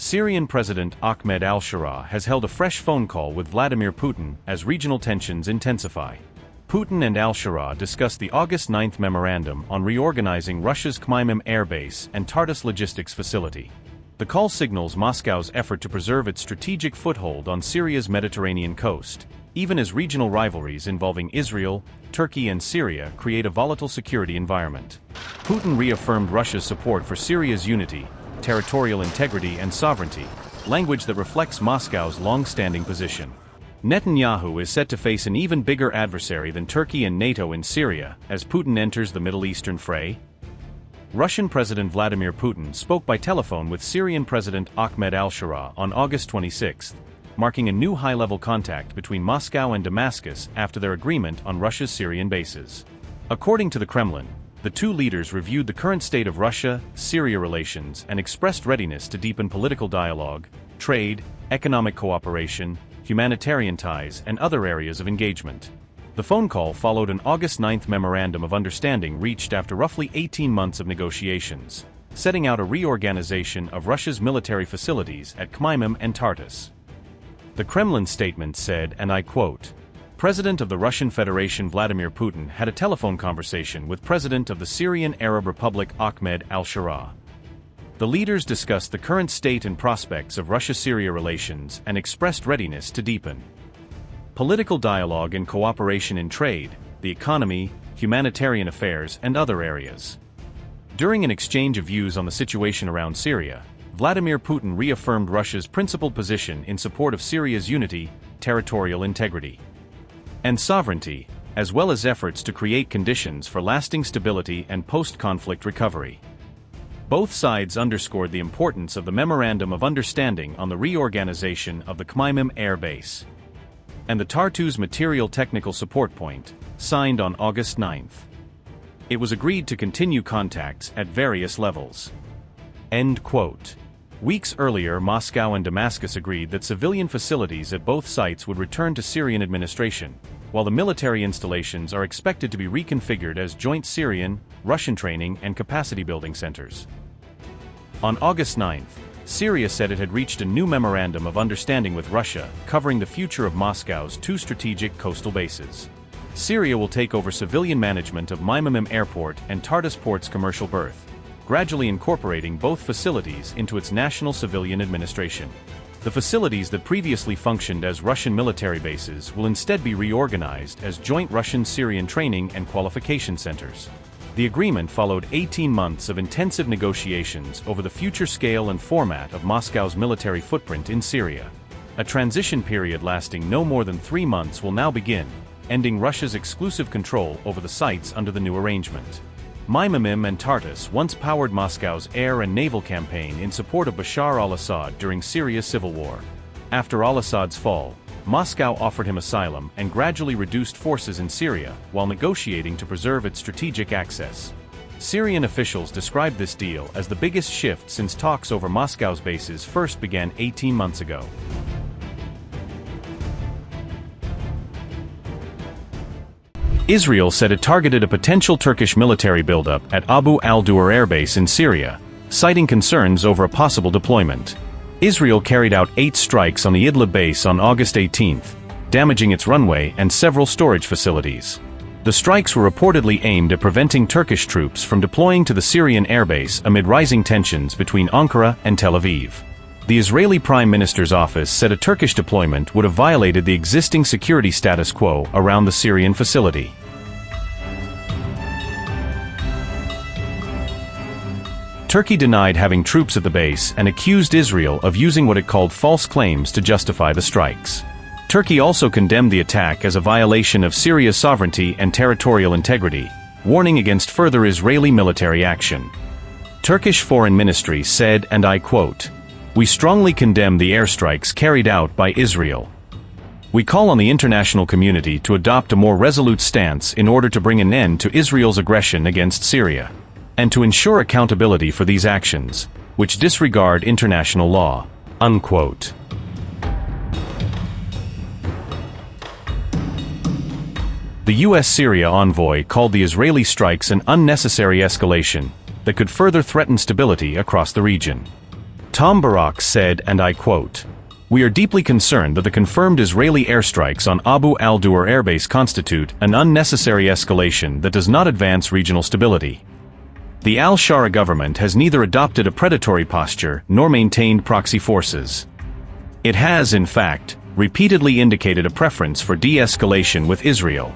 Syrian President Ahmed al-Sharaa has held a fresh phone call with Vladimir Putin as regional tensions intensify. Putin and al-Sharaa discussed the August 9 memorandum on reorganizing Russia's Khmeimim air base and Tartous logistics facility. The call signals Moscow's effort to preserve its strategic foothold on Syria's Mediterranean coast, even as regional rivalries involving Israel, Turkey and Syria create a volatile security environment. Putin reaffirmed Russia's support for Syria's unity, territorial integrity and sovereignty, language that reflects Moscow's long-standing position. Netanyahu is set to face an even bigger adversary than Turkey and NATO in Syria as Putin enters the Middle Eastern fray. Russian President Vladimir Putin spoke by telephone with Syrian President Ahmed al-Sharaa on August 26, marking a new high-level contact between Moscow and Damascus after their agreement on Russia's Syrian bases. According to the Kremlin, the two leaders reviewed the current state of Russia-Syria relations and expressed readiness to deepen political dialogue, trade, economic cooperation, humanitarian ties, and other areas of engagement. The phone call followed an August 9 memorandum of understanding reached after roughly 18 months of negotiations, setting out a reorganization of Russia's military facilities at Khmeimim and Tartous. The Kremlin statement said, and I quote, "President of the Russian Federation Vladimir Putin had a telephone conversation with President of the Syrian Arab Republic Ahmed al-Sharaa. The leaders discussed the current state and prospects of Russia-Syria relations and expressed readiness to deepen political dialogue and cooperation in trade, the economy, humanitarian affairs, and other areas." During an exchange of views on the situation around Syria, Vladimir Putin reaffirmed Russia's principled position in support of Syria's unity, territorial integrity, and sovereignty, as well as efforts to create conditions for lasting stability and post-conflict recovery. Both sides underscored the importance of the Memorandum of Understanding on the reorganization of the Khmeimim Air Base and the Tartous Material Technical Support Point, signed on August 9. It was agreed to continue contacts at various levels. End quote. Weeks earlier, Moscow and Damascus agreed that civilian facilities at both sites would return to Syrian administration, while the military installations are expected to be reconfigured as joint Syrian, Russian training and capacity-building centers. On August 9, Syria said it had reached a new memorandum of understanding with Russia, covering the future of Moscow's two strategic coastal bases. Syria will take over civilian management of Khmeimim Airport and Tartous Port's commercial berth, gradually incorporating both facilities into its national civilian administration. The facilities that previously functioned as Russian military bases will instead be reorganized as joint Russian-Syrian training and qualification centers. The agreement followed 18 months of intensive negotiations over the future scale and format of Moscow's military footprint in Syria. A transition period lasting no more than 3 months will now begin, ending Russia's exclusive control over the sites under the new arrangement. Khmeimim and Tartous once powered Moscow's air and naval campaign in support of Bashar al-Assad during Syria's civil war. After al-Assad's fall, Moscow offered him asylum and gradually reduced forces in Syria while negotiating to preserve its strategic access. Syrian officials described this deal as the biggest shift since talks over Moscow's bases first began 18 months ago. Israel said it targeted a potential Turkish military buildup at Abu al-Duer Air Base in Syria, citing concerns over a possible deployment. Israel carried out 8 strikes on the Idlib base on August 18, damaging its runway and several storage facilities. The strikes were reportedly aimed at preventing Turkish troops from deploying to the Syrian airbase amid rising tensions between Ankara and Tel Aviv. The Israeli Prime Minister's office said a Turkish deployment would have violated the existing security status quo around the Syrian facility. Turkey denied having troops at the base and accused Israel of using what it called false claims to justify the strikes. Turkey also condemned the attack as a violation of Syria's sovereignty and territorial integrity, warning against further Israeli military action. Turkish Foreign Ministry said, and I quote, "We strongly condemn the airstrikes carried out by Israel. We call on the international community to adopt a more resolute stance in order to bring an end to Israel's aggression against Syria, and to ensure accountability for these actions, which disregard international law." Unquote. The U.S. Syria envoy called the Israeli strikes an unnecessary escalation that could further threaten stability across the region. Tom Barak said, and I quote, "We are deeply concerned that the confirmed Israeli airstrikes on Abu al-Duer airbase constitute an unnecessary escalation that does not advance regional stability. The al-Sharaa government has neither adopted a predatory posture nor maintained proxy forces. It has, in fact, repeatedly indicated a preference for de-escalation with Israel.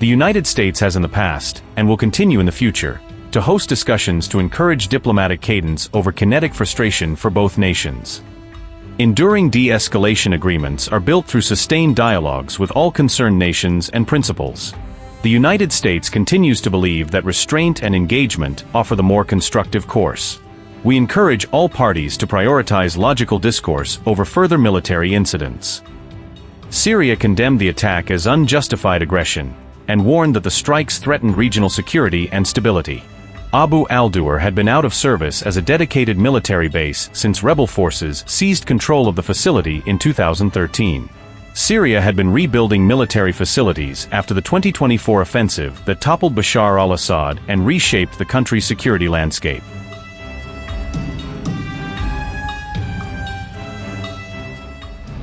The United States has in the past, and will continue in the future, to host discussions to encourage diplomatic cadence over kinetic frustration for both nations. Enduring de-escalation agreements are built through sustained dialogues with all concerned nations and principles. The United States continues to believe that restraint and engagement offer the more constructive course. We encourage all parties to prioritize logical discourse over further military incidents." Syria condemned the attack as unjustified aggression, and warned that the strikes threatened regional security and stability. Abu al-Duer had been out of service as a dedicated military base since rebel forces seized control of the facility in 2013. Syria had been rebuilding military facilities after the 2024 offensive that toppled Bashar al-Assad and reshaped the country's security landscape.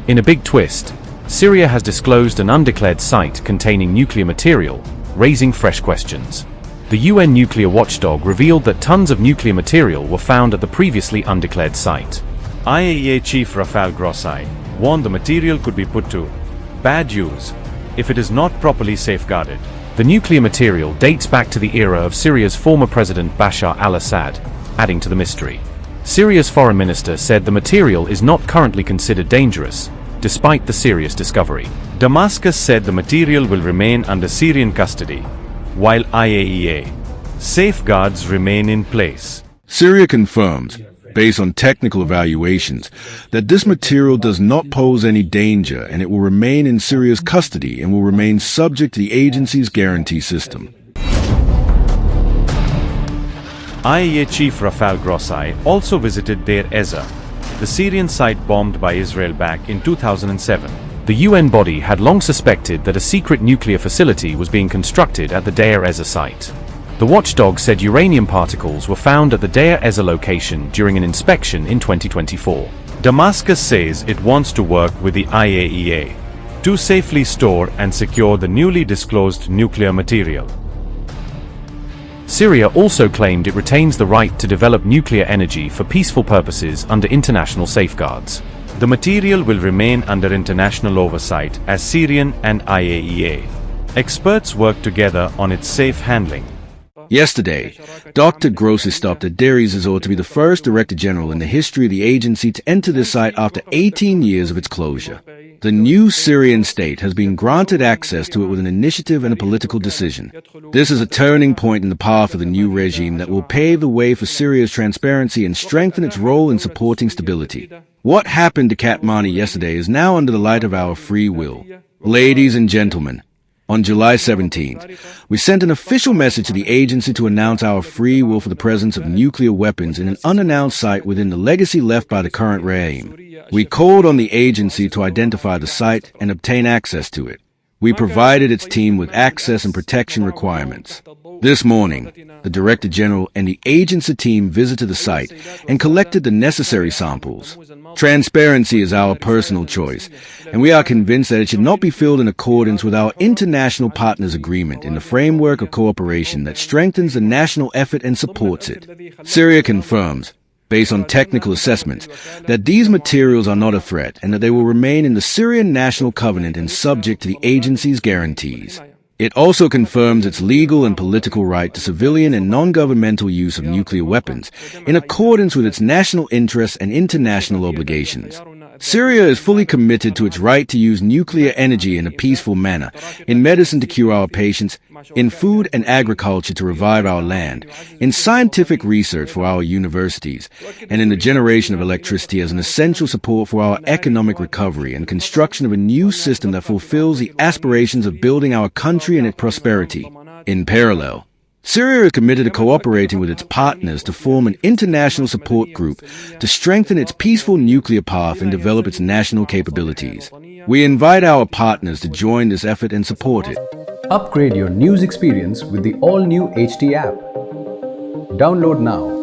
In a big twist, Syria has disclosed an undeclared site containing nuclear material, raising fresh questions. The UN nuclear watchdog revealed that tons of nuclear material were found at the previously undeclared site. IAEA Chief Rafael Grossi warned the material could be put to bad use if it is not properly safeguarded. The nuclear material dates back to the era of Syria's former president Bashar al-Assad, adding to the mystery. Syria's foreign minister said the material is not currently considered dangerous, despite the serious discovery. Damascus said the material will remain under Syrian custody, while IAEA safeguards remain in place. Syria confirms, based on technical evaluations, that this material does not pose any danger and it will remain in Syria's custody and will remain subject to the agency's guarantee system. IAEA Chief Rafael Grossi also visited Deir Ezzor, the Syrian site bombed by Israel back in 2007. The UN body had long suspected that a secret nuclear facility was being constructed at the Deir Ezzor site. The watchdog said uranium particles were found at the Deir Ezzor location during an inspection in 2024. Damascus says it wants to work with the IAEA to safely store and secure the newly disclosed nuclear material. Syria also claimed it retains the right to develop nuclear energy for peaceful purposes under international safeguards. The material will remain under international oversight as Syrian and IAEA experts work together on its safe handling. Yesterday, Dr. Grossi stopped at Deir Ezzor to be the first Director General in the history of the agency to enter the site after 18 years of its closure. The new Syrian state has been granted access to it with an initiative and a political decision. This is a turning point in the path of the new regime that will pave the way for Syria's transparency and strengthen its role in supporting stability. What happened to Khmeimim yesterday is now under the light of our free will. Ladies and gentlemen, on July 17th, we sent an official message to the agency to announce our free will for the presence of nuclear weapons in an unannounced site within the legacy left by the current regime. We called on the agency to identify the site and obtain access to it. We provided its team with access and protection requirements. This morning, the Director General and the agency team visited the site and collected the necessary samples. Transparency is our personal choice, and we are convinced that it should not be filled in accordance with our international partners' agreement in the framework of cooperation that strengthens the national effort and supports it. Syria confirms, based on technical assessments, that these materials are not a threat and that they will remain in the Syrian National Covenant and subject to the agency's guarantees. It also confirms its legal and political right to civilian and non-governmental use of nuclear weapons in accordance with its national interests and international obligations. Syria is fully committed to its right to use nuclear energy in a peaceful manner, in medicine to cure our patients, in food and agriculture to revive our land, in scientific research for our universities, and in the generation of electricity as an essential support for our economic recovery and construction of a new system that fulfills the aspirations of building our country and its prosperity. In parallel, Syria is committed to cooperating with its partners to form an international support group to strengthen its peaceful nuclear path and develop its national capabilities. We invite our partners to join this effort and support it. Upgrade your news experience with the all-new HT app. Download now.